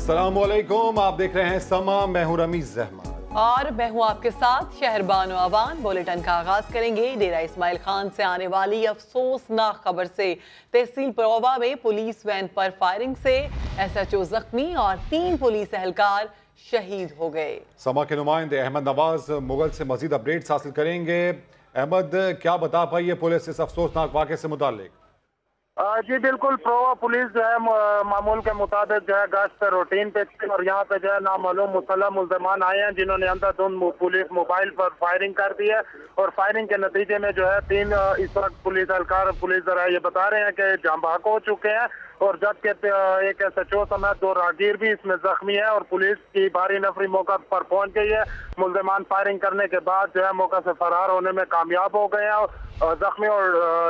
अस्सलामुअलैकुम, आप देख रहे हैं समा। मैं हूं रमीज अहमद और मैं हूं आपके साथ शहरबानो अवान। बुलेटिन का आगाज करेंगे डेरा इस्माइल खान से आने वाली अफसोसनाक खबर से। तहसील परोवा में पुलिस वैन पर फायरिंग से SHO जख्मी और 3 पुलिस एहलकार शहीद हो गए। समा के नुमाइंदे अहमद नवाज मुगल से मजीद अपडेट्स हासिल करेंगे। अहमद, क्या बता पाई है पुलिस इस अफसोसनाक वाक़े से मुताल्लिक? जी बिल्कुल, प्रोवा पुलिस जो है मामूल के मुताबिक जो है गश्त पे रूटीन पे थी और यहाँ पे जो है नामालूम मुसल्लह मुल्ज़मान आए हैं जिन्होंने अंधाधुंध पुलिस मोबाइल पर फायरिंग कर दी है और फायरिंग के नतीजे में जो है 3 इस वक्त पुलिस एहलकार पुलिस जरा ये बता रहे हैं कि जाँ बहक हो चुके हैं और जबकि एक SHO समेत 2 राहगीर भी इसमें जख्मी है और पुलिस की भारी नफरी मौका पर पहुंच गई है। मुल्ज़मान फायरिंग करने के बाद जो है मौका से फरार होने में कामयाब हो गए हैं और जख्मी और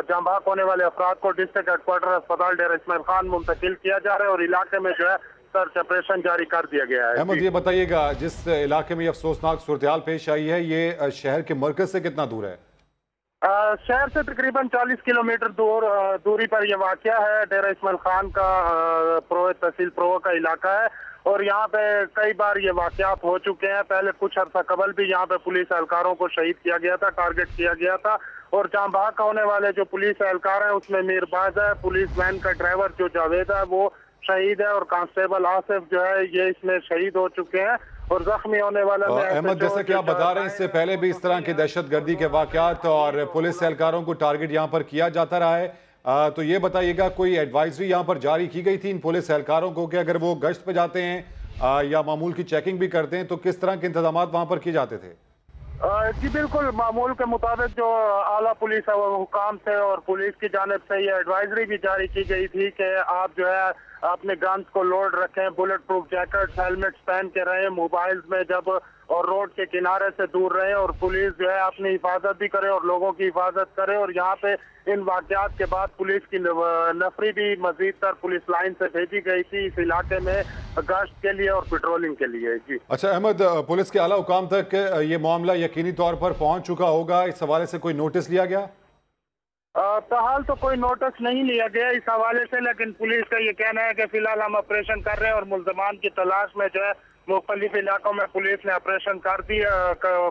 जाँ बहक होने वाले अफराद को डिस्ट्रिक्ट हेडक्वार्टर अस्पताल डेरा इस्माइल खान मुंतकिल किया जा रहा है और इलाके में जो है सर्च ऑपरेशन जारी कर दिया गया है। अहमद, ये बताइएगा, जिस इलाके में ये अफसोसनाक सूरत-ए-हाल पेश आई है, ये शहर के मरकज से कितना दूर है? शहर से तकरीबन 40 किलोमीटर दूरी पर यह वाक़या है। डेरा इस्माइल खान का तहसील प्रोवा का इलाका है और यहाँ पे कई बार ये वाक़यात हो चुके हैं। पहले कुछ अर्सा कबल भी यहाँ पे पुलिस एहलकारों को शहीद किया गया था, टारगेट किया गया था और जाँ बहक होने वाले जो पुलिस एहलकार हैं उसमें मीरबाज है, पुलिस वैन का ड्राइवर जो जावेद है वो शहीद है और कांस्टेबल आसिफ जो है ये इसमें शहीद हो चुके हैं और जख्मी होने वाला अहमद, जैसा कि आप बता रहे हैं, इससे पहले भी इस तरह के दहशत गर्दी के वाक़यात और पुलिस एहलकारों को टारगेट यहाँ पर किया जाता रहा है। तो ये बताइएगा, कोई एडवाइजरी यहाँ पर जारी की गई थी इन पुलिस एहलकारों को कि अगर वो गश्त पे जाते हैं या मामूल की चेकिंग भी करते हैं तो किस तरह के इंतजाम वहाँ पर किए जाते थे? जी बिल्कुल, मामूल के मुताबिक जो आला पुलिस हुकाम से और पुलिस की जानिब से ये एडवाइजरी भी जारी की गई थी कि आप जो है अपने गन्स को लोड रखें, बुलेट प्रूफ जैकेट हेलमेट्स पहन के रहें, मोबाइल्स में जब और रोड के किनारे से दूर रहें और पुलिस जो है अपनी हिफाजत भी करे और लोगों की हिफाजत करे। और यहाँ पे इन वाक़यात के बाद पुलिस की नफरी भी मजीद तर पुलिस लाइन से भेजी गई थी इस इलाके में गश्त के लिए और पेट्रोलिंग के लिए। जी अच्छा अहमद, पुलिस के आला हुकाम तक ये मामला यकीनी तौर पर पहुँच चुका होगा, इस हवाले से कोई नोटिस लिया गया? फिलहाल तो कोई नोटिस नहीं लिया गया इस हवाले से, लेकिन पुलिस का ये कहना है कि फिलहाल हम ऑपरेशन कर रहे हैं और मुल्ज़मान की तलाश में जो है मुख्तलिफ इलाकों में पुलिस ने ऑपरेशन कर दिया,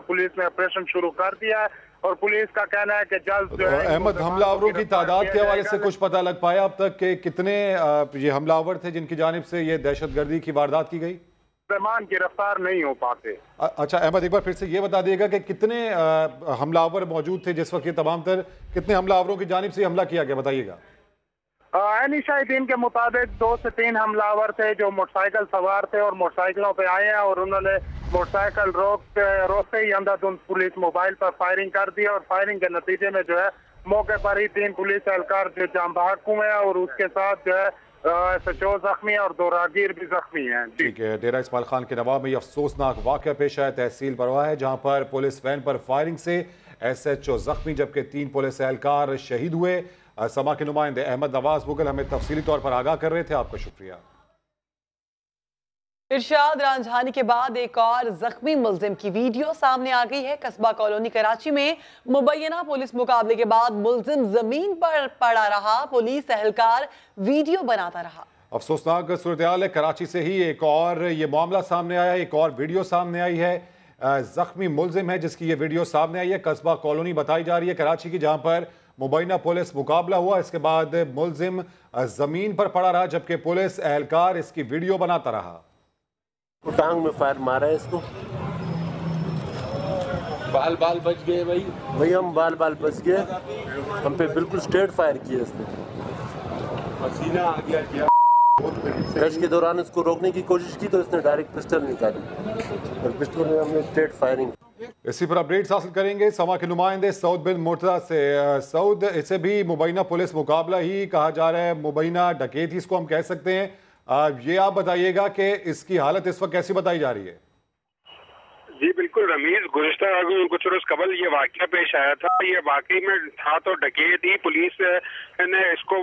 पुलिस ने ऑपरेशन शुरू कर दिया है और पुलिस का कहना है कि जल्द जो है। अहमद, हमलावरों की तादाद के हवाले से कुछ पता लग पाया अब तक कि कितने ये हमलावर थे जिनकी जानिब से ये दहशतगर्दी की वारदात की गई? मुल्ज़मान गिरफ्तार नहीं हो पाते। अच्छा अहमद, एक बार फिर से ये बता दिएगा कि कितने हमलावर मौजूद थे जिस वक्त ये तमाम तर, कितने हमलावरों की जानिब से हमला किया गया, बताइएगा। ऐनी शाहिदीन के मुताबिक 2 से 3 हमलावर थे जो मोटरसाइकिल सवार थे और मोटरसाइकिलों पे आए हैं और उन्होंने मोटरसाइकिल रोकते ही अंधाधुंध पुलिस मोबाइल पर फायरिंग कर दी और फायरिंग के नतीजे में जो है मौके पर ही 3 पुलिस एहलकार जो जाँ बहक हुए हैं और उसके साथ जो है SHO जख्मी और 2 राहगीर भी जख्मी हैं। ठीक है, डेरा इस्माइल खान के नवाब में ये अफसोसनाक वाक़या पेश आया तहसील परवा है, जहाँ पर पुलिस वैन पर फायरिंग से SHO जख्मी जबकि 3 पुलिस एहलकार शहीद हुए। समा के नुमाइंदे अहमद नवाज मुगल हमें तफसीली तौर पर आगाह कर रहे थे, आपका शुक्रिया। इरशाद रांझानी के बाद एक और जख्मी मुल्जिम की वीडियो सामने आ गई है। कस्बा कॉलोनी कराची में मुबैना पुलिस मुकाबले के बाद मुल्जिम जमीन पर पड़ा रहा, पुलिस एहलकार वीडियो बनाता रहा। अफसोसनाक सूरत-ए-हाल है, कराची से ही एक और ये मामला सामने आया है, एक और वीडियो सामने आई है। जख्मी मुल्जिम है जिसकी ये वीडियो सामने आई है, कस्बा कॉलोनी बताई जा रही है कराची की, जहाँ पर मुबैना पुलिस मुकाबला हुआ। इसके बाद मुल्जिम जमीन पर पड़ा रहा जबकि पुलिस एहलकार इसकी वीडियो बनाता रहा। टांग में फायर मारा है इसको, बाल बच गए भाई हम बाल बच गए, हम पे बिल्कुल स्ट्रेट फायर किया इसने, पसीना आ गया। गश्त के दौरान इसको रोकने की कोशिश की तो इसने डायरेक्ट पिस्टल निकाली और पिस्टल में हमने स्ट्रेट फायरिंग। इसी पर अपडेट्स हासिल करेंगे समा के नुमाइंदे सऊद बिन मुर्तज़ा से। सऊद, इसे भी मुबैना पुलिस मुकाबला ही कहा जा रहा है, मुबैना डकैती इसको हम कह सकते हैं। ये आप बताइएगा कि इसकी हालत इस वक्त कैसी बताई जा रही है? जी बिल्कुल रमीज, गुज़िश्ता कुछ रोज कबल ये वाक़या पेश आया था। ये वाकई में था तो डकैत ही। पुलिस ने इसको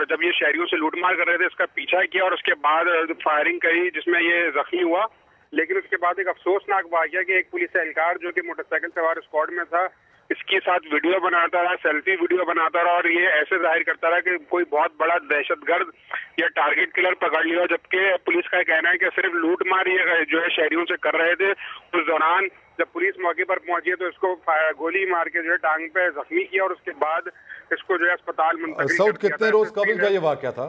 जब ये शहरियों से लूटमार कर रहे थे इसका पीछा किया और उसके बाद फायरिंग करी जिसमें ये जख्मी हुआ। लेकिन उसके बाद एक अफसोसनाक वाक़या कि एक पुलिस एहलकार जो कि मोटरसाइकिल सवार स्क्वाड में था इसके साथ वीडियो बनाता रहा, सेल्फी वीडियो बनाता रहा, और ये ऐसे जाहिर करता रहा कि कोई बहुत बड़ा दहशतगर्द या टारगेट किलर पकड़ लिया, जबकि पुलिस का कहना है कि सिर्फ लूट मार ये जो है शहरियों से कर रहे थे। उस दौरान जब पुलिस मौके पर पहुंची तो इसको गोली मार के जो है टांग पे जख्मी किया और उसके बाद इसको जो है अस्पताल मुंतकिल सऊद, कितने रोज कबल का ये वाकया था?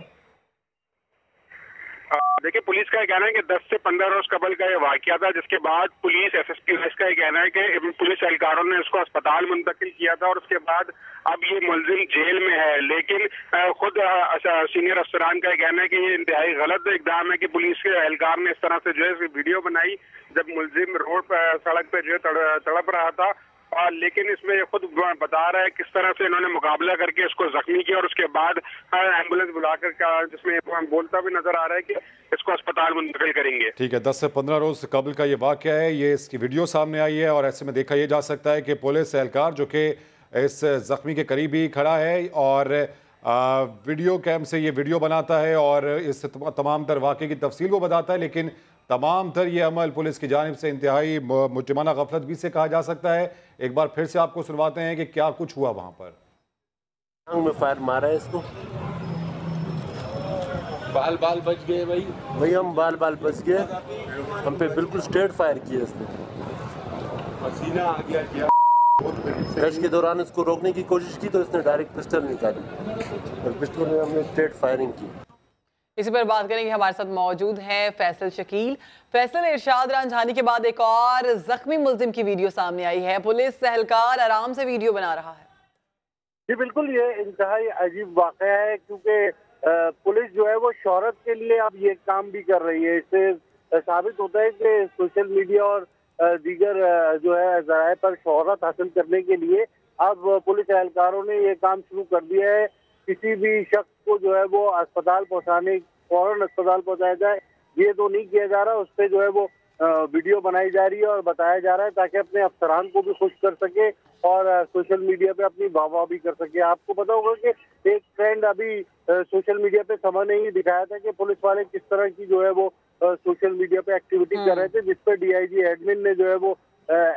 देखिए, पुलिस का कहना है कि 10 से 15 रोज कबल का ये वाकया था, जिसके बाद पुलिस SSP का कहना है कि पुलिस एहलकारों ने इसको अस्पताल मुंतकिल किया था और उसके बाद अब ये मुलजिम जेल में है। लेकिन खुद सीनियर अफसरान का कहना है कि ये इंतहाई गलत इकदाम है कि पुलिस के एहलकार ने इस तरह से जो है वीडियो बनाई जब मुलजिम रोड पर सड़क पे जो है तड़प रहा था। लेकिन इसमें ये खुद बता रहा है किस तरह से इन्होंने मुकाबला करके इसको जख्मी किया और उसके बाद एम्बुलेंस बुलाकर, जिसमें बोलता भी नजर आ रहा है कि इसको अस्पताल मुंतकिल करेंगे। ठीक है, 10 से 15 रोज कबल का ये वाकया है, ये इसकी वीडियो सामने आई है और ऐसे में देखा यह जा सकता है कि पुलिस एहलकार जो कि इस जख्मी के करीब ही खड़ा है और वीडियो कैम से ये वीडियो बनाता है और इस तमाम तर वाकये की तफसील वो बताता है, लेकिन तमाम तर ये अमल पुलिस की जानिब से इंतहाई मुजरिमाना गफलत भी से कहा जा सकता है। एक बार फिर से आपको सुनवाते हैं कि क्या कुछ हुआ वहां पर। में फायर मारा है इसको, बाल बच गए भाई हम बाल बच गए, हम पे बिल्कुल स्ट्रेट फायर किया इसने। पसीना आ गया क्या। गश्त के दौरान इसको रोकने की कोशिश की तो इसने डायरेक्ट पिस्टल निकाली और पिस्टल में हमने स्ट्रेट फायरिंग की। इसी पर बात करेंगे, हमारे साथ मौजूद हैं फैसल शकील। फैसल, इरशाद रांझानी के बाद एक और जख्मी मुल्जिम की वीडियो सामने आई है, पुलिस एहलकार आराम से वीडियो बना रहा है। जी बिल्कुल, ये इंतहाई अजीब वाक़या है क्योंकि पुलिस जो है वो शोहरत के लिए अब ये काम भी कर रही है। इससे साबित होता है कि सोशल मीडिया और दीगर जो है ज़राए पर शोहरत हासिल करने के लिए अब पुलिस एहलकारों ने ये काम शुरू कर दिया है। किसी भी शख्स को जो है वो अस्पताल पहुंचाने, फौरन अस्पताल पहुंचाया जाए, ये तो नहीं किया जा रहा। उस पर जो है वो वीडियो बनाई जा रही है और बताया जा रहा है ताकि अपने अफसरान को भी खुश कर सके और सोशल मीडिया पे अपनी वाहवाही भी कर सके। आपको पता होगा कि एक ट्रेंड अभी सोशल मीडिया पे समय ने ही दिखाया था कि पुलिस वाले किस तरह की जो है वो सोशल मीडिया पे एक्टिविटी कर रहे थे, जिस पर DIG एडमिन ने जो है वो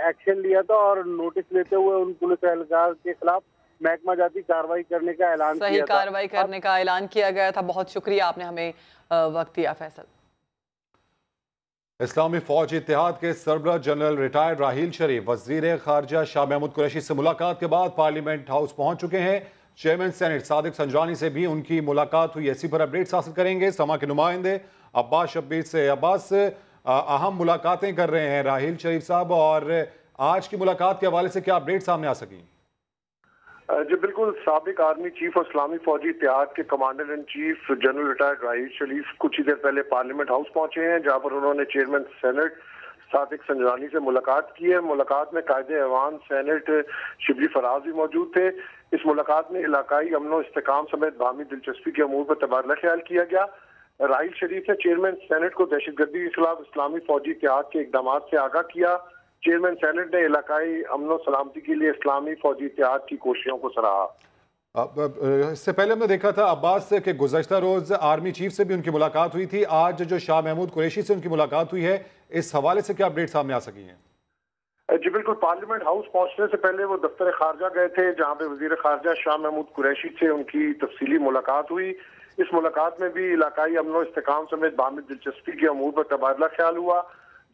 एक्शन लिया था और नोटिस लेते हुए उन पुलिस एहलकार के खिलाफ महकमा जाती कार्रवाई करने का ऐलान किया था। सही कार्रवाई करने का ऐलान किया गया था। बहुत शुक्रिया, आपने हमें वक्त दिया फैसल। इस्लामी फौज इत्तेहाद के सरबराह जनरल रिटायर्ड राहील शरीफ वजीर खारजा शाह महमूद कुरैशी से मुलाकात के बाद पार्लियामेंट हाउस पहुंच चुके हैं। चेयरमैन सेनेट सादिक संजरानी से भी उनकी मुलाकात हुई, इसी पर अपडेट्स हासिल करेंगे। समा के नुमाइंदे अब्बास शब्बीर से। अब्बास, अहम मुलाकातें कर रहे हैं राहील शरीफ साहब, और आज की मुलाकात के हवाले से क्या अपडेट सामने आ सकी? जी बिल्कुल, साबिक आर्मी चीफ और इस्लामी फौजी इत्तेहाद के commander in chief general retired Raheel Sharif कुछ ही देर पहले पार्लियामेंट हाउस पहुंचे हैं, जहां पर उन्होंने चेयरमैन सेनेट सादिक संजरानी से मुलाकात की है। मुलाकात में कायदे ऐवान सेनेट शिबली फराज भी मौजूद थे। इस मुलाकात में इलाकाई अमन और इस्तेकाम समेत बाहमी दिलचस्पी के अमूर पर तबादला ख्याल किया गया। राहील शरीफ ने चेयरमैन सेनेट को दहशतगर्दी के खिलाफ इस्लामी फौजी इत्तेहाद के इकदाम से आगाह किया। चेयरमैन सेनेट ने इलाकाई अमन और सलामती के लिए इस्लामी फौजी इत्तेहाद की कोशिशों को सराहा। इससे पहले हमने देखा था अब्बास के गुज़श्ता रोज आर्मी चीफ से भी उनकी मुलाकात हुई थी, आज जो शाह महमूद कुरैशी से उनकी मुलाकात हुई है, इस हवाले से क्या अपडेट सामने आ सकी हैं? जी बिल्कुल, पार्लियामेंट हाउस पहुंचने से पहले वो दफ्तर खारजा गए थे, जहां पे वजीर खारजा शाह महमूद कुरैशी से उनकी तफसीली मुलाकात हुई। इस मुलाकात में भी इलाकाई अमन और इस्तेकाम समेत बाहमी दिलचस्पी के अमूर पर तबादला ख्याल हुआ।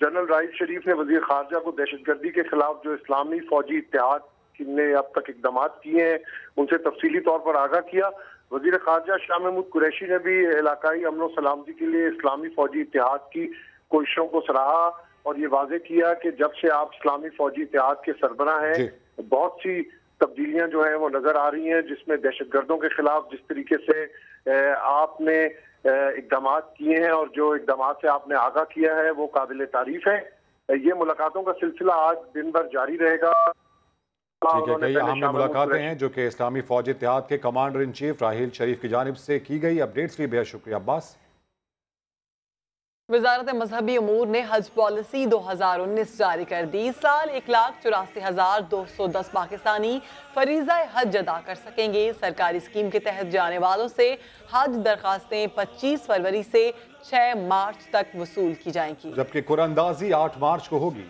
जनरल राहील शरीफ ने वजीर खारजा को दहशतगर्दी के खिलाफ जो इस्लामी फौजी इत्तेहाद ने अब तक इकदाम किए हैं उनसे तफसीली तौर पर आगाह किया। वजीर खारजा शाह महमूद कुरैशी ने भी इलाकाई अमन और सलामती के लिए इस्लामी फौजी इत्तेहाद की कोशिशों को सराहा और ये वाज़ेह किया कि जब से आप इस्लामी फौजी इत्तेहाद के सरबराह हैं, बहुत सी तब्दीलियां जो हैं वो नजर आ रही हैं, जिसमें दहशतगर्दों के खिलाफ जिस तरीके से आपने इकदाम किए हैं और जो इकदाम से आपने आगाह किया है वो काबिल तारीफ है। ये मुलाकातों का सिलसिला आज दिन भर जारी रहेगा। ठीक है, कई अहम मुलाकातें हैं जो कि इस्लामी फौज इत्तेहाद के कमांडर इन चीफ राहील शरीफ की जानिब से की गई। अपडेट्स के लिए बेहद शुक्रिया अब्बास। वजारत मजहबी अमूर ने हज पॉलिसी 2019 जारी कर दी। इस साल 1,84,210 पाकिस्तानी फरीज़ा हज अदा कर सकेंगे। सरकारी स्कीम के तहत जाने वालों से हज दरखास्तें 25 फरवरी से 6 मार्च तक वसूल की जाएंगी, जबकि कुरानंदाजी 8 मार्च को होगी।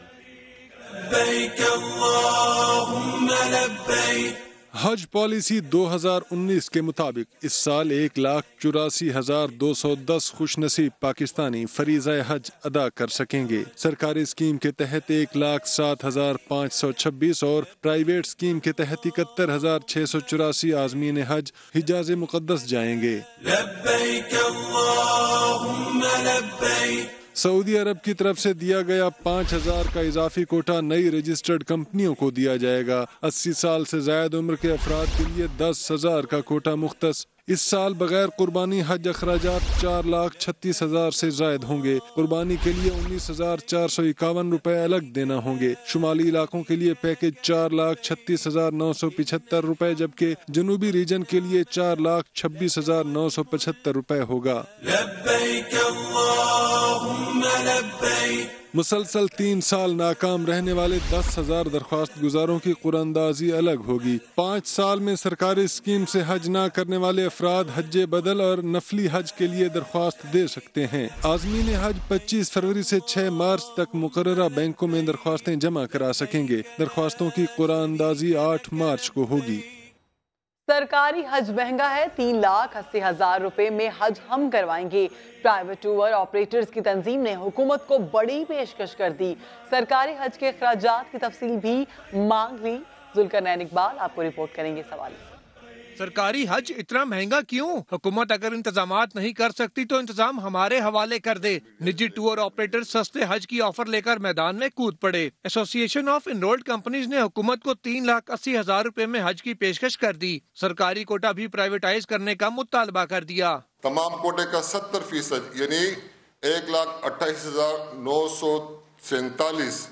حج پالیسی 2019 کے مطابق اس سال 1,84,210 خوش نصیب پاکستانی فریضہ حج ادا کر سکیں گے۔ سرکاری اسکیم کے تحت 1,07,526 اور پرائیویٹ اسکیم کے تحت 71,684 عازمین حج حجاز مقدس جائیں گے۔ لبیک اللہم لبیک۔ سعودی عرب کی طرف سے دیا گیا 5,000 کا اضافی کوٹا نئی رجسٹرڈ کمپنیوں کو دیا جائے گا۔ 80 سال سے زائد عمر کے افراد کے لیے 10,000 کا کوٹا مختص۔ اس سال بغیر قربانی حج اخراجات 4,36,000 سے زائد ہوں گے۔ قربانی کے لیے 19,451 روپے الگ دینا ہوں گے۔ شمالی علاقوں کے لیے پیکج 4,36,975 روپے جبکہ جنوبی ریجن کے لیے 4,26,975 روپے ہوگا۔ لبیک اللہم لبیک۔ مسلسل 3 سال ناکام رہنے والے 10,000 درخواست گزاروں کی قرعہ اندازی الگ ہوگی۔ 5 سال میں سرکاری اسکیم سے حج نہ کرنے والے افراد حج بدل اور نفلی حج کے لیے درخواست دے سکتے ہیں۔ عازمین حج 25 فروری سے 6 مارچ تک مقررہ بینکوں میں درخواستیں جمع کرا سکیں گے۔ درخواستوں کی قرعہ اندازی 8 مارچ کو ہوگی۔ سرکاری حج مہنگا ہے، 3,80,000 روپے میں حج ہم کروائیں گے۔ پرائیویٹ ٹور آپریٹرز کی تنظیم نے حکومت کو بڑی پیشکش کر دی۔ سرکاری حج کے اخراجات کی تفصیل بھی مانگ لی۔ ذوالقرنین اقبال آپ کو رپورٹ کریں گے سوال۔ سرکاری حج اتنا مہنگا کیوں؟ حکومت اگر انتظامات نہیں کر سکتی تو انتظام ہمارے حوالے کر دے۔ نجی ٹور آپریٹر سستے حج کی آفر لے کر میدان میں کود پڑے۔ ایسوسی ایشن آف انرولڈ کمپنیز نے حکومت کو 3,80,000 روپے میں حج کی پیشکش کر دی۔ سرکاری کوٹا بھی پرائیویٹائز کرنے کا مطالبہ کر دیا۔ تمام کوٹے کا 70% یعنی 1,28,947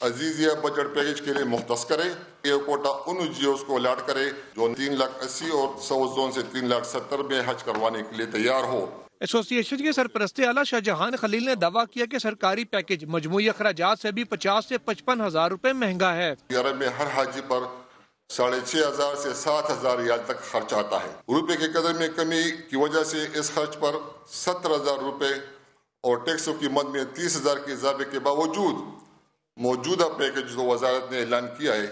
عزیزیہ بجٹ پیکج کے لیے مختص کرے۔ یہ کوٹا ان جیوز کو الاٹ کرے جو 3,80,000 اور ساؤتھ زون سے 3,70,000 میں حج کروانے کے لیے تیار ہو۔ ایسوسی ایشن کے سرپرست اعلیٰ شاہ جہان خلیل نے دعویٰ کیا کہ سرکاری پیکج مجموعی اخراجات سے بھی 50,000 سے 55,000 روپے مہنگا ہے۔ عرب میں ہر حاجی پر 6,500 سے 7,000 ریال تک خرچ آتا ہے۔ روپے کے قدر میں کمی کی وجہ سے اس خرچ پر 17,000 روپے اور ٹیکسوں کی مد میں 30,000 کے اضافے کے باوجود موجودہ پیکج جو وزارت نے اعلان کیا ہے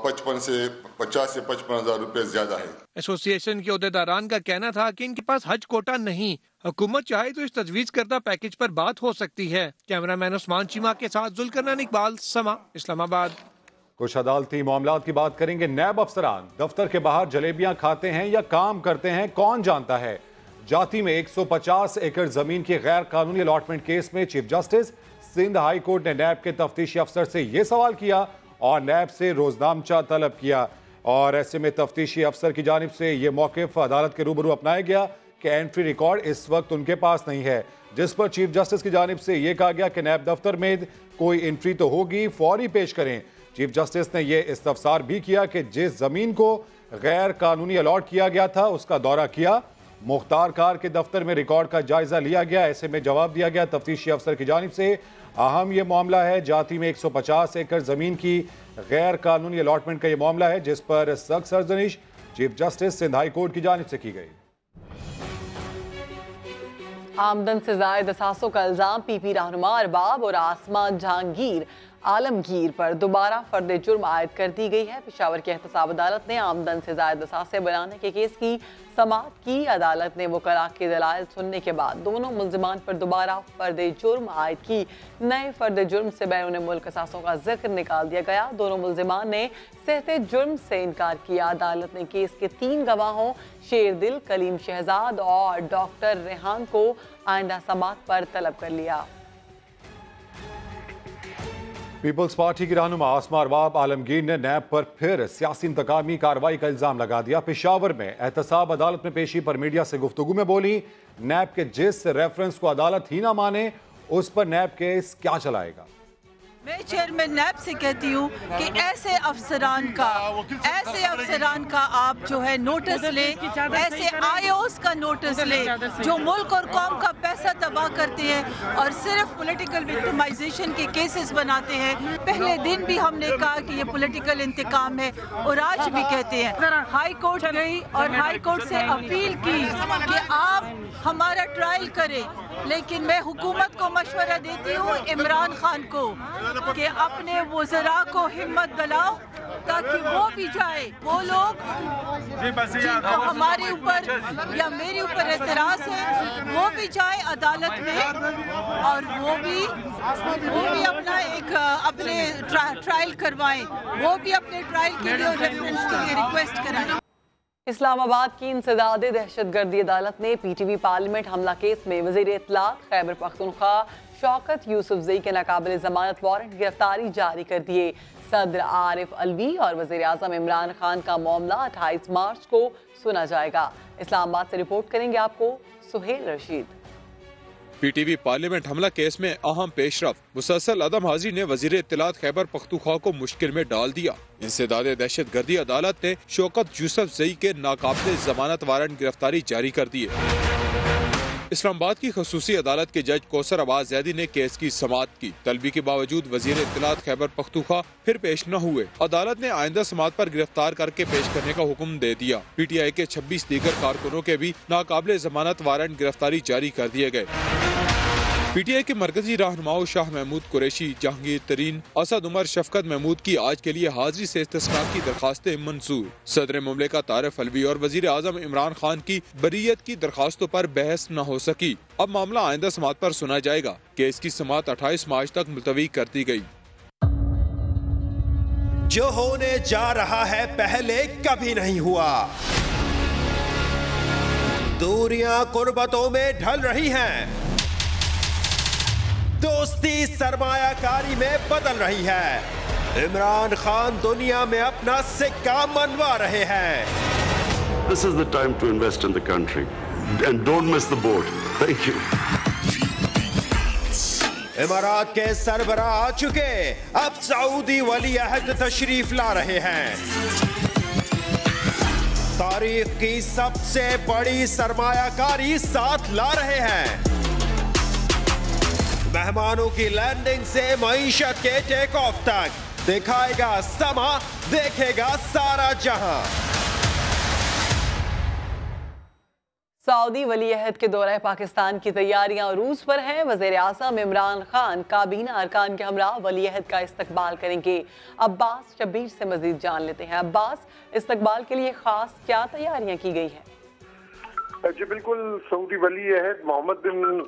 50,000 سے 55,000 روپے زیادہ ہے۔ ایسوسی ایشن کے عہدیداران کا کہنا تھا کہ ان کے پاس حج کوٹا نہیں، حکومت چاہے تو اس تجویز کردہ پیکج پر بات ہو سکتی ہے۔ کیمرہ مین عثمان چیمہ کے ساتھ ذوالقرنین اقبال، سما، اسلام آباد۔ کچھ عدالتی معاملات کی بات کریں گے۔ نیب افسران دفتر کے باہر جلیبیاں کھاتے ہیں یا کام کرتے ہیں، کون جانتا ہے؟ جاتی میں 150 ایکڑ زمین کی غیر قانونی الاٹمنٹ کیس میں chief justice Sindh high court نے نیب کے تفتیشی افسر سے یہ سوال کیا اور نیب سے روزنامچہ طلب کیا، اور ایسے میں تفتیشی افسر کی جانب سے یہ موقف عدالت کے روبرو اپنایا گیا کہ انٹری ریکارڈ اس وقت ان کے پاس نہیں ہے، جس پر چیف جسٹس کی جانب سے یہ کہا گیا کہ نیب دفتر میں کوئی انٹری تو ہوگی، فوری پیش کریں۔ چیف جسٹس نے یہ استفسار بھی کیا کہ جس زمین کو غیر قانونی الاٹ کیا گیا تھا اس کا دورہ کیا، مختار کار کے دفتر میں ریکارڈ کا جائزہ لیا گیا۔ ایسے میں جواب دیا گیا تفتیشی افسر کی جانب سے اہم یہ معاملہ ہے، جاتی میں 150 ایکڑ زمین کی غیر قانونی الاٹمنٹ کا یہ معاملہ ہے جس پر سخت سرزنش chief justice Sindh high court کی جانب سے کی گئی۔ آمدن سے زائد اثاثوں کا الزام پی پی رہنما ارباب اور آسمان جہانگیر عالمگیر پر دوبارہ فرد جرم عائد کر دی گئی ہے۔ پشاور کی احتساب عدالت نے آمدن سے زائد اثاثے بنانے کے کیس کی سماعت کی۔ عدالت نے وکلاء کے دلائل سننے کے بعد دونوں ملزمان پر دوبارہ فرد جرم عائد کی۔ نئے فرد جرم سے بیرون ملک اثاثوں کا ذکر نکال دیا گیا۔ دونوں ملزمان نے صحت جرم سے انکار کیا۔ عدالت نے کیس کے 3 گواہوں شیر دل، کلیم شہزاد اور ڈاکٹر ریحان کو آئندہ سماعت پر طلب کر لیا۔ پیپلز پارٹی کی رہنما آسما ارباب عالمگیر نے نیب پر پھر سیاسی انتقامی کارروائی کا الزام لگا دیا۔ پشاور میں احتساب عدالت میں پیشی پر میڈیا سے گفتگو میں بولی، نیب کے جس ریفرنس کو عدالت ہی نہ مانے اس پر نیب کیس کیا چلائے گا۔ میں چیئرمین نیب سے کہتی ہوں کہ ایسے افسران کا آپ جو ہے نوٹس لیں، ایسے آئی اوز کا نوٹس لیں جو ملک اور قوم کا پیسہ تباہ کرتے ہیں اور صرف پولیٹیکل وکٹمائزیشن کے کیسز بناتے ہیں۔ پہلے دن بھی ہم نے کہا کہ یہ پولیٹیکل انتقام ہے اور آج بھی کہتے ہیں۔ ہائی کورٹ گئی اور ہائی کورٹ سے اپیل کی کہ آپ ہمارا ٹرائل کریں، لیکن میں حکومت کو مشورہ دیتی ہوں، عمران خان کو کہ اپنے وزراء کو ہمت دلاؤ تاکہ وہ بھی جائے، وہ لوگ جن کو ہمارے اوپر یا میرے اوپر اعتراض ہے وہ بھی جائے عدالت میں اور وہ بھی اپنے ٹرائل کروائیں، وہ بھی اپنے ٹرائل کے لیے ریفرنس کے لیے ریکویسٹ کرائیں۔ اسلام آباد کی انسداد دہشت گردی عدالت نے پی ٹی وی پارلیمنٹ حملہ کیس میں وزیر اطلاعات خیبر پختونخوا شوکت یوسف زئی کے ناقابل ضمانت وارنٹ گرفتاری جاری کر دیے۔ صدر عارف علوی اور وزیر اعظم عمران خان کا معاملہ 28 مارچ کو سنا جائے گا۔ اسلام آباد سے رپورٹ کریں گے آپ کو Sohail Rashid. P T V parliament حملہ کیس میں اہم پیش رفت، مسلسل عدم حاضری نے وزیر اطلاعات خیبر پختونخوا کو مشکل میں ڈال دیا۔ انسداد دہشت گردی عدالت نے شوکت یوسف زئی کے ناقابل ضمانت وارنٹ گرفتاری جاری کر دیے۔ اسلام آباد کی خصوصی عدالت کے جج کوثر عباس زیدی نے کیس کی سماعت کی۔ طلبی کے باوجود وزیر اطلاعات خیبر پختونخوا پھر پیش نہ ہوئے۔ عدالت نے آئندہ سماعت پر گرفتار کر کے پیش کرنے کا حکم دے دیا۔ پی ٹی آئی کے 26 دیگر کارکنوں کے بھی ناقابل ضمانت وارنٹ گرفتاری جاری کر دیے گئے۔ پی ٹی آئی کے مرکزی رہنماؤں شاہ محمود قریشی، جہانگیر ترین، اسد عمر، شفقت محمود کی آج کے لیے حاضری سے استثناء کی درخواستیں منظور۔ صدر مملکت عارف علوی اور وزیر اعظم عمران خان کی بریت کی درخواستوں پر بحث نہ ہو سکی۔ اب معاملہ آئندہ سماعت پر سنا جائے گا۔ کیس کی سماعت 28 مارچ تک ملتوی کر دی گئی۔ جو ہونے جا رہا ہے پہلے کبھی نہیں ہوا، دوریاں قربتوں میں ڈھل رہی ہیں، دوستی سرمایہ کاری میں بدل رہی ہے۔ عمران خان دنیا میں اپنا سکہ منوا رہے ہیں۔ This is the time to invest in the country and don't miss the boat. Thank you. امارات کے سربراہ آ چکے، اب سعودی ولی عہد تشریف لا رہے ہیں۔ تاریخ کی سب سے بڑی سرمایہ کاری ساتھ لا رہے ہیں۔ مہمانوں کی لینڈنگ سے معیشت کے ٹیک آف تک دکھائے گا سما، دیکھے گا سارا جہاں۔ سعودی ولی عہد کے دورہ پاکستان کی تیاریاں عروج پر ہیں۔ وزیر اعظم عمران خان کابینہ ارکان کے ہمراہ ولی عہد کا استقبال کریں گے۔ عباس شبیر سے مزید جان لیتے ہیں۔ عباس، استقبال کے لیے خاص کیا تیاریاں کی گئی ہیں؟ جی بالکل، سعودی ولی عہد محمد بن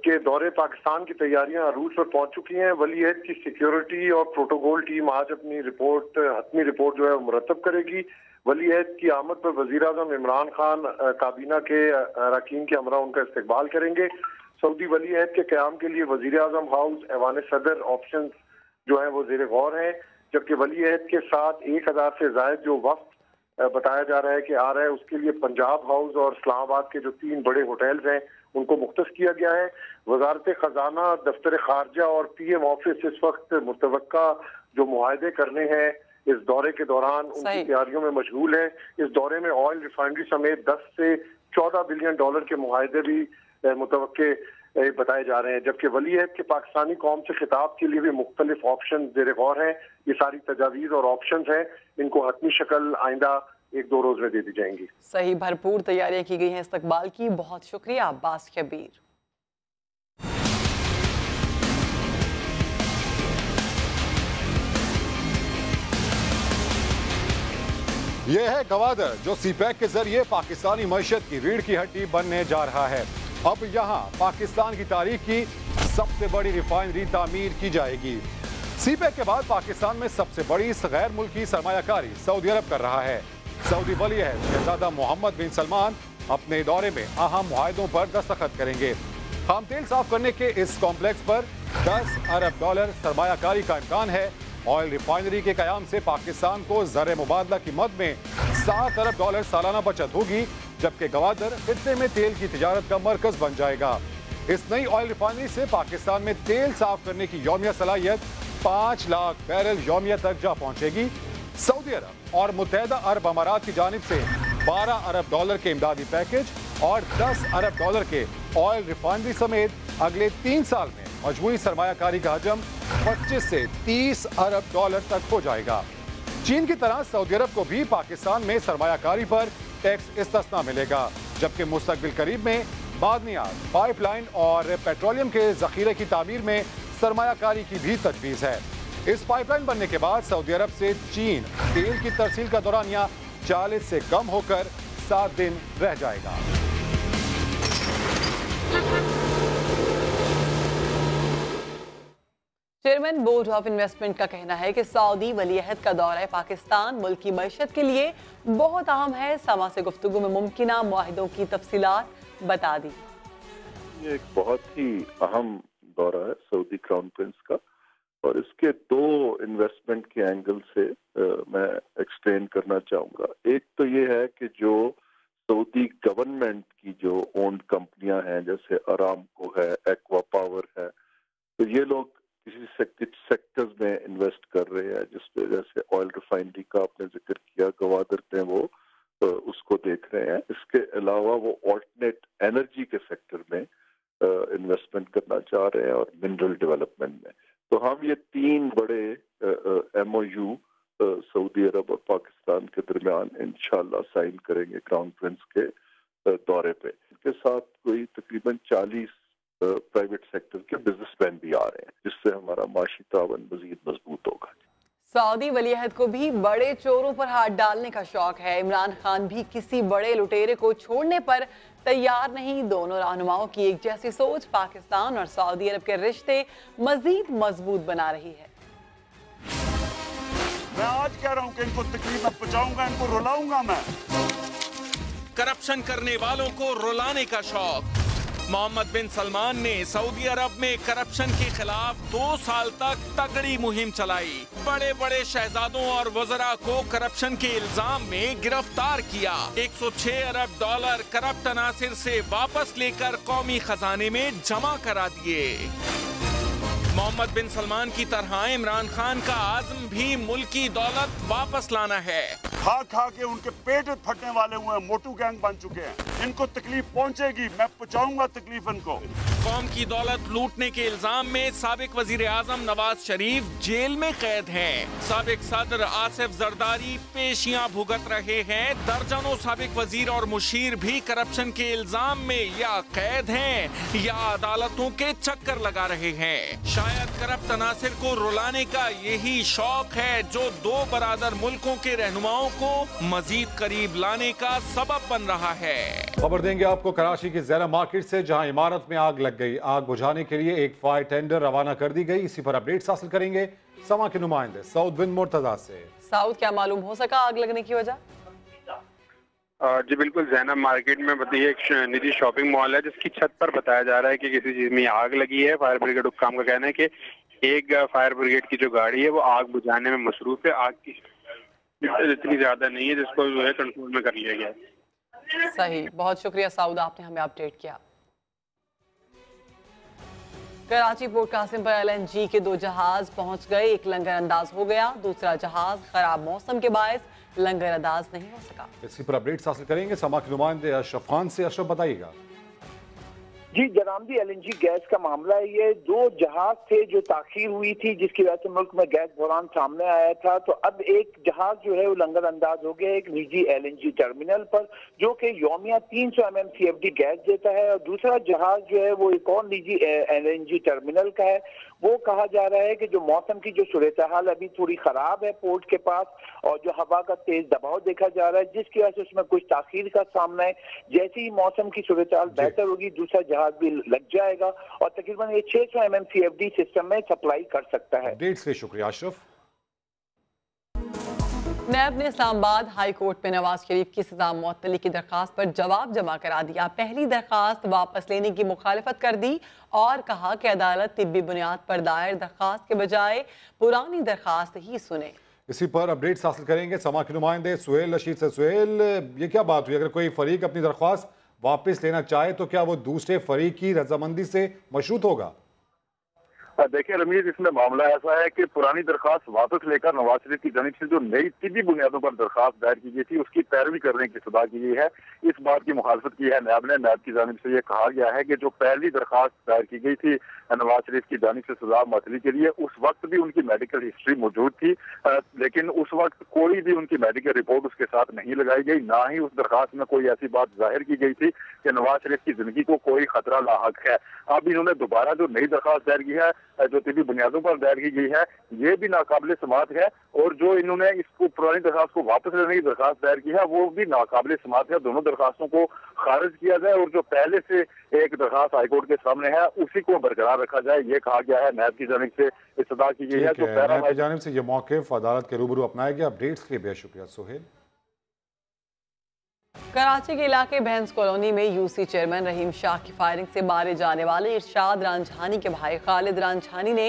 کے دورے پاکستان کی تیاریاں عروج پر پہنچ چکی ہیں۔ ولی عہد کی سیکیورٹی اور پروٹوکول ٹیم آج اپنی حتمی رپورٹ جو ہے مرتب کرے گی۔ ولی عہد کی آمد پر وزیر اعظم عمران خان کابینہ کے اراکین کے ہمراہ ان کا استقبال کریں گے۔ سعودی ولی عہد کے قیام کے لیے وزیر اعظم ہاؤس، ایوان صدر آپشنز جو ہیں وہ زیر غور ہیں، جبکہ ولی عہد کے ساتھ 1000 سے زائد جو وفد بتایا جا رہا ہے کہ آ رہا ہے، اس کے لیے پنجاب ہاؤس اور اسلام آباد کے جو 3 بڑے ہوٹلز ہیں ان کو مختص کیا گیا ہے۔ وزارت خزانہ، دفتر خارجہ اور پی ایم آفس اس وقت متوقع جو معاہدے کرنے ہیں اس دورے کے دوران ان کی تیاریوں میں مشغول ہے۔ اس دورے میں آئل ریفائنری سمیت 10 سے 14 بلین ڈالر کے معاہدے بھی متوقع بتائے جا رہے ہیں، جبکہ ولی عہد کے پاکستانی قوم سے خطاب کے لیے بھی مختلف آپشن زیر غور ہیں۔ یہ ساری تجاویز اور آپشنز ہیں، ان کو حتمی شکل آئندہ 1-2 روز میں دے دی جائیں گی۔ صحیح، بھرپور تیاریاں کی گئی ہیں استقبال کی۔ بہت شکریہ عباس شبیر۔ یہ ہے گوادر جو سی پیک کے ذریعے پاکستانی معیشت کی ریڑھ کی ہڈی بننے جا رہا ہے۔ اب یہاں پاکستان کی تاریخ کی سب سے بڑی ریفائنری تعمیر کی جائے گی۔ سی پیک کے بعد پاکستان میں سب سے بڑی غیر ملکی سرمایہ کاری سعودی عرب کر رہا ہے۔ سعودی ولی عہد شہزادہ محمد بن سلمان اپنے دورے میں اہم معاہدوں پر دستخط کریں گے۔ خام تیل صاف کرنے کے اس کمپلیکس پر 10 ارب ڈالر سرمایہ کاری کا امکان ہے۔ آئل ریفائنری کے قیام سے پاکستان کو زر مبادلہ کی مد میں 7 ارب ڈالر سالانہ بچت ہوگی، جبکہ گوادر خطے میں تیل کی تجارت کا مرکز بن جائے گا۔ اس نئی آئل ریفائنری سے پاکستان میں تیل صاف کرنے کی یومیہ صلاحیت 5 لاکھ بیرل یومیہ تک جا پہنچے گی۔ سعودی عرب اور متحدہ عرب امارات کی جانب سے 12 ارب ڈالر کے امدادی پیکج اور 10 ارب ڈالر کے آئل ریفائنری سمیت اگلے 3 سال میں مجموعی سرمایہ کاری کا حجم 25 سے 30 ارب ڈالر تک ہو جائے گا۔ چین کی طرح سعودی عرب کو بھی پاکستان میں سرمایہ کاری پر ٹیکس استثنا ملے گا، جبکہ مستقبل قریب میں معدنیات، پائپ لائن اور پیٹرولیم کے ذخیرے کی تعمیر میں सरमाया कारी की भी तजवीज़ है। इस पाइपलाइन बनने के बाद सऊदी अरब से चीन तेल की तरसील का दौरानिया 40 से कम होकर 7 दिन रह जाएगा। चेयरमैन बोर्ड ऑफ इन्वेस्टमेंट का कहना है कि सऊदी वलीअहद का दौरा पाकिस्तान मुल्क की मईशत के लिए बहुत अहम है। समा से गुफ्तगू में मुमकिना मुआहिदों की तफसीलात बता दी। ये एक बहुत ही अहम दौरा है सऊदी क्राउन प्रिंस का, और इसके दो इन्वेस्टमेंट के एंगल से मैं एक्सप्लेन करना चाहूँगा। एक तो ये है कि जो सऊदी गवर्नमेंट की जो ओन्ड कंपनियां हैं, जैसे अरामको है, एक्वा पावर है, तो ये लोग किसी सेक्टर्स में इन्वेस्ट कर रहे हैं, जिसपे जैसे ऑयल रिफाइनरी का आपने जिक्र किया, गवादर ने वो उसको देख रहे हैं। इसके अलावा वो ऑल्टरनेट एनर्जी के सेक्टर में इन्वेस्टमेंट करना चाह रहे हैं और मिनरल डेवलपमेंट में। तो हम ये 3 बड़े MOU सऊदी अरब और पाकिस्तान के दरमियान इंशाल्लाह साइन करेंगे क्राउन प्रिंस के दौरे पे। इनके साथ कोई तकरीबन 40 प्राइवेट सेक्टर के बिजनेसमैन भी आ रहे हैं, जिससे हमारा माशी तावन मजीद मजबूत होगा। सऊदी वलीअहद को भी बड़े चोरों पर हाथ डालने का शौक है। इमरान खान भी किसी बड़े लुटेरे को छोड़ने पर तैयार नहीं। दोनों रहनुमाओं की एक जैसी सोच पाकिस्तान और सऊदी अरब के रिश्ते मजीद मजबूत बना रही है। मैं आज कह रहा हूँ कि इनको तकलीफ में पहुंचाऊंगा, इनको रुलाऊंगा मैं। करप्शन करने वालों को रुलाने का शौक। मोहम्मद बिन सलमान ने सऊदी अरब में करप्शन के खिलाफ 2 साल तक तगड़ी मुहिम चलाई। बड़े बड़े शहजादों और वज़रा को करप्शन के इल्जाम में गिरफ्तार किया। 106 अरब डॉलर करप्ट अनासिर से वापस लेकर कौमी खजाने में जमा करा दिए। मोहम्मद बिन सलमान की तरह इमरान खान का आज़म भी मुल्क की दौलत वापस लाना है। खा खा के उनके पेट फटने वाले हुए हैं, मोटू गैंग बन चुके हैं। इनको तकलीफ पहुंचेगी, मैं पहुंचाऊंगा तकलीफ इनको। कौम की दौलत लूटने के इल्जाम में साबिक वजीर आजम नवाज शरीफ जेल में कैद हैं। साबिक सदर आसिफ जरदारी पेशियां भुगत रहे हैं। दर्जनों साबिक वजीर और मुशीर भी करप्शन के इल्जाम में या कैद हैं या अदालतों के चक्कर लगा रहे हैं। शायद करप्ट अनासिर को रुलाने का यही शौक है जो 2 बरादर मुल्कों के रहनुमाओं को मजीद करीब लाने का सबब बन रहा है। खबर देंगे आपको कराची की ज़ैरा मार्केट से, जहां इमारत में आग लग गई। आग बुझाने के लिए एक फायर टेंडर रवाना कर दी गई। इसी पर अपडेट्स हासिल करेंगे समा के नुमाइंदे साउद बिन मुर्तजा से। साउद, क्या मालूम हो सका आग लगने की वजह? जी बिल्कुल, ज़ैनब मार्केट में बताइए एक निजी शॉपिंग मॉल है जिसकी छत पर बताया जा रहा है कि किसी चीज में आग लगी है। फायर ब्रिगेड हुक्काम का कहना है कि एक फायर ब्रिगेड की जो गाड़ी है वो आग बुझाने में मसरूफ है। आग की इतनी ज्यादा नहीं है जिसको जो है कंट्रोल में कर लिया गया है। सही, बहुत शुक्रिया साउद, आपने हमें अपडेट किया। कराची पोर्ट कासिम पर LNG के 2 जहाज पहुंच गए। एक लंगर अंदाज हो गया, दूसरा जहाज खराब मौसम के बायस लंगर अंदाज नहीं हो सका। इसी पर अपडेट्स हासिल करेंगे समा के नुमाइंदे अशरफ खान से। अशरफ, बताइएगा। जी जनाब, LNG गैस का मामला है। ये 2 जहाज थे जो ताखीर हुई थी, जिसकी वजह से मुल्क में गैस बहरान सामने आया था। तो अब एक जहाज जो है वो लंगर अंदाज हो गया एक निजी LNG टर्मिनल पर, जो कि यौमिया 300 MMCFD गैस देता है। और दूसरा जहाज जो है वो एक और निजी LNG टर्मिनल का है। वो कहा जा रहा है कि जो मौसम की जो सूरत हाल अभी थोड़ी खराब है पोर्ट के पास, और जो हवा का तेज दबाव देखा जा रहा है, जिसकी वजह से उसमें कुछ ताखीर का सामना है। जैसे ही मौसम की सूरत हाल बेहतर होगी, दूसरा जहाज भी लग जाएगा और तकरीबन ये 600 MMCFD सिस्टम में सप्लाई कर सकता है। अपडेट्स के शुक्रिया अशरफ। नैब ने इस्लामाबाद हाई कोर्ट में नवाज शरीफ की सजा मुअत्तली की दरखास्त पर जवाब जमा करा दिया। पहली दरखास्त वापस लेने की मुखालिफत कर दी और कहा कि अदालत तिब्बी बुनियाद पर दायर दरखास्त के बजाय पुरानी दरखास्त ही सुने। इसी पर अपडेट्स हासिल करेंगे समा के नुमाइंदे सुहेल रशीद से। सुहेल, ये क्या बात हुई? अगर कोई फरीक अपनी दरख्वास्त वापस लेना चाहे तो क्या वो दूसरे फरीक की रजामंदी से मशरूत होगा? देखिए रमीज, इसमें मामला ऐसा है कि पुरानी दरखास्त वापस लेकर नवाज शरीफ की जानिब से जो नई तिब्बी बुनियादों पर दरखास्त दायर की गई थी उसकी पैरवी करने की सदा की गई है। इस बात की मुखालफत की है नैब ने। नैब की जानिब से ये कहा गया है कि जो पहली दरखास्त दायर की गई थी नवाज शरीफ की जानिब से सजा मुअत्तली के लिए, उस वक्त भी उनकी मेडिकल हिस्ट्री मौजूद थी, लेकिन उस वक्त कोई भी उनकी मेडिकल रिपोर्ट उसके साथ नहीं लगाई गई। ना ही उस दरखास्त में कोई ऐसी बात जाहिर की गई थी कि नवाज शरीफ की जिंदगी को कोई खतरा लाहक है। अब इन्होंने दोबारा जो नई दरखास्त दायर की है जो तिबी बुनियादों पर दायर की गई है ये भी नाकाबिल समात है, और जो इन्होंने इसको पुरानी दरखास्त को वापस लेने की दरखास्त दायर की है वो भी नाकाबिल समात है। दोनों दरखास्तों को खारिज किया जाए और जो पहले से एक दरखास्त हाईकोर्ट के सामने है उसी को बरकरार रखा जाए, ये कहा गया है। नैब की जानिब से इस्तदा की गई है। जो नैब की जानिब से ये मौक़िफ़ अदालत के रूबरू अपनाया गया। अपडेट्स के लिए बेहद शुक्रिया सोहेल। कराची के इलाके भैंस कॉलोनी में यूसी चेयरमैन रहीम शाह की फायरिंग से मारे जाने वाले इरशाद रांझानी के भाई खालिद रांझानी ने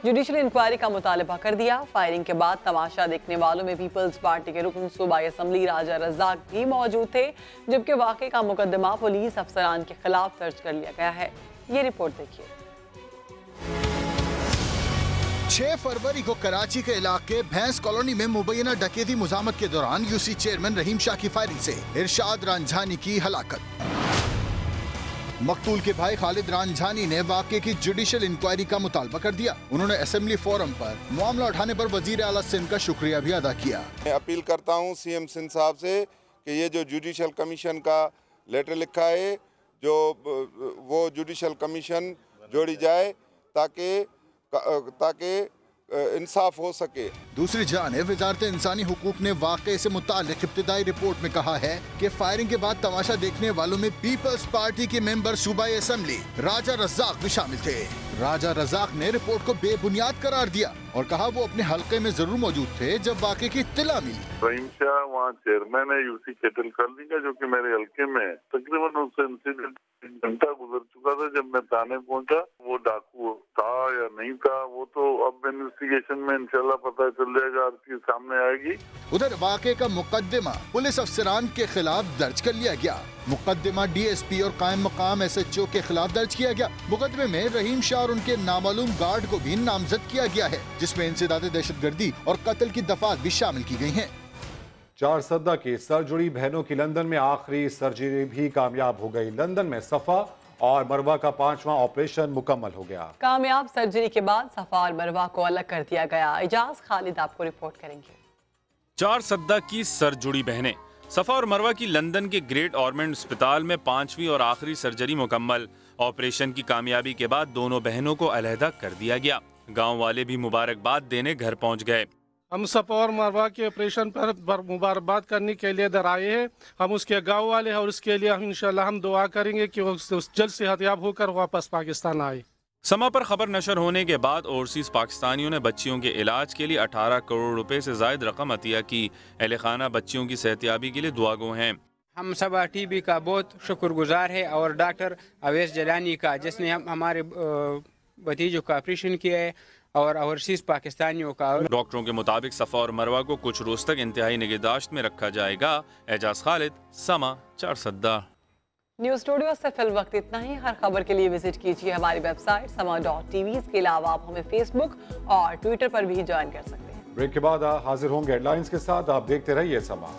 जुडिशल इंक्वायरी का मुतालबा कर दिया। फायरिंग के बाद तमाशा देखने वालों में पीपल्स पार्टी के रुकन सूबाई असम्बली राजा रज़ाक भी मौजूद थे, जबकि वाक़े का मुकदमा पुलिस अफसरान के खिलाफ दर्ज कर लिया गया है। ये रिपोर्ट देखिए। 6 फरवरी को कराची के इलाके भैंस कॉलोनी में मुबैना डकैती मुज़ामत के दौरान यूसी चेयरमैन रहीम शाह की फायरिंग से इरशाद रांझानी की हलाकत। मकतूल के भाई खालिद रांझानी ने वाक़े की जुडिशल इंक्वायरी का मुतालबा कर दिया। उन्होंने असेंबली फोरम पर मामला उठाने पर वजीर आला सिंध का शुक्रिया भी अदा किया। मैं अपील करता हूँ सीएम सिंध साहब से कि ये जो जुडिशल कमीशन का लेटर लिखा है जो वो जुडिशल कमीशन जोड़ी जाए ताकि इंसाफ हो सके। दूसरी जानिब वजारत इंसानी हुकूक ने वाक़े से मुताल्लिक़ इब्तिदाई रिपोर्ट में कहा है कि फायरिंग के बाद तमाशा देखने वालों में पीपल्स पार्टी के मेंबर सूबाई असेंबली राजा रज़ाक भी शामिल थे। राजा रज़ाक ने रिपोर्ट को बेबुनियाद करार दिया और कहा वो अपने हल्के में जरूर मौजूद थे जब वाक़े की इत्तला मिली। रहीम शाह वहाँ चेयरमैन है यूसी कैटल कॉलोनी का, जो कि मेरे हल्के में है। तकरीबन उससे इंसिडेंट घंटा गुजर चुका था जब मैं थाने पहुंचा। वो डाकू था या नहीं था वो तो अब इन्वेस्टिगेशन में इंशाल्लाह पता चल जाएगा, आपके सामने आएगी। उधर वाक़े का मुकदमा पुलिस अफसरान के खिलाफ दर्ज कर लिया गया। मुकदमा डीएसपी और कायम मकाम SHO के खिलाफ दर्ज किया गया। मुकदमे में रहीम शाह और उनके नामालूम गार्ड को भी नामजद किया गया है, जिसमें इंसदाद दहशतगर्दी और कत्ल की दफात भी शामिल की गई हैं। 4 सद्दा की सर जुड़ी बहनों की लंदन में आखिरी सर्जरी भी कामयाब हो गई। लंदन में सफा और मरवा का 5वां ऑपरेशन मुकम्मल हो गया। कामयाब सर्जरी के बाद सफा और मरवा को अलग कर दिया गया। इजाज खालिद आपको रिपोर्ट करेंगे। 4 सद्दा की सर जुड़ी बहनें। सफा और मरवा की लंदन के ग्रेट ऑरमंड अस्पताल में 5वीं और आखिरी सर्जरी मुकम्मल। ऑपरेशन की कामयाबी के बाद दोनों बहनों को अलहदा कर दिया गया। गांव वाले भी मुबारकबाद देने घर पहुंच गए। हम सफा और मरवा के ऑपरेशन पर मुबारकबाद करने के लिए इधर आए हैं। हम उसके गांव वाले हैं और उसके लिए हम इंशाल्लाह हम दुआ करेंगे कि वो जल्द सेहतयाब होकर वापस पाकिस्तान आए। समा पर खबर नशर होने के बाद ओवरसीज पाकिस्तानियों ने बच्चियों के इलाज के लिए 18 करोड़ रुपए से जायद रकम अतिया की। अहले खाना बच्चियों की सेहतयाबी के लिए दुआगो हैं। हम सबा टीवी का बहुत शुक्रगुजार है और डॉक्टर अवैस जलानी का, जिसने हमारे भतीजों का ऑपरेशन किया है, और ओवरसीज पाकिस्तानियों का। डॉक्टरों के मुताबिक सफा और मरवा को कुछ रोज तक इंतहाई निगहदाश्त में रखा जाएगा। एजाज खालिद, समा, 4 सद्दा। न्यूज़ स्टूडियो से फिल वक्त इतना ही। हर खबर के लिए विजिट कीजिए हमारी वेबसाइट sama.tv। इसके अलावा आप हमें फेसबुक और ट्विटर पर भी ज्वाइन कर सकते हैं। ब्रेक के बाद हाजिर होंगे हेडलाइंस के साथ। आप देखते रहिए समा।